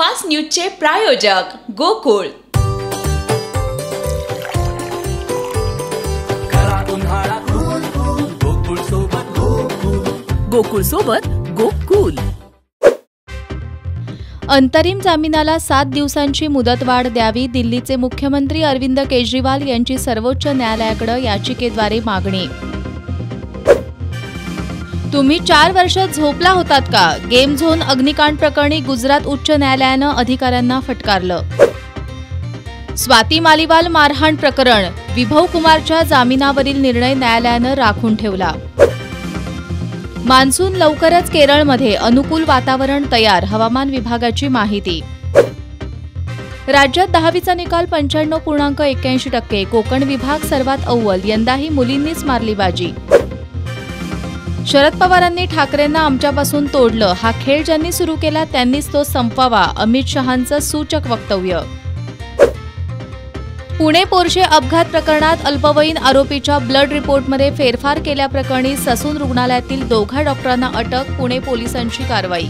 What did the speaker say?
Fast न्यूजचे प्रायोजक गोकुळ। गोकुळ सोबत गोकुळ। अंतरिम जामिनाला 7 दिवसांची मुदतवाढ द्यावी, दिल्लीचे मुख्यमंत्री अरविंद केजरीवाल यांची सर्वोच्च न्यायालयाकडे याचिकेद्वारे मागणी। तुम्ही 4 वर्षात झोपला होतात का? गेम झोन अग्निकांड प्रकरणी गुजरात उच्च न्यायालयानं अधिकाऱ्यांना फटकारलं। स्वाती मालीवाल मारहाण प्रकरण, विभव कुमारच्या जामिनावरील निर्णय न्यायालयानं राखून ठेवला। मान्सून लवकरच केरळमध्ये, अनुकूल वातावरण तयार, हवामान विभागाची माहिती। राज्यात 10वीचा निकाल 95.81%, कोकण विभाग सर्वात अव्वल, यंदाही मुलींनीच मारली बाजी। शरद पवारांनी ठाकरेंना आमच्यापासून तोडलं, हा खेळ ज्यांनी सुरू केला त्यांनीच तो संपवावा, अमित शहांचं सूचक वक्तव्य। पुणे पोर्शे अपघात प्रकरणात अल्पवयीन आरोपीच्या ब्लड रिपोर्टमध्ये फेरफार केल्याप्रकरणी ससून रुग्णालयातील दोघा डॉक्टरांना अटक, पुणे पोलिसांची कारवाई।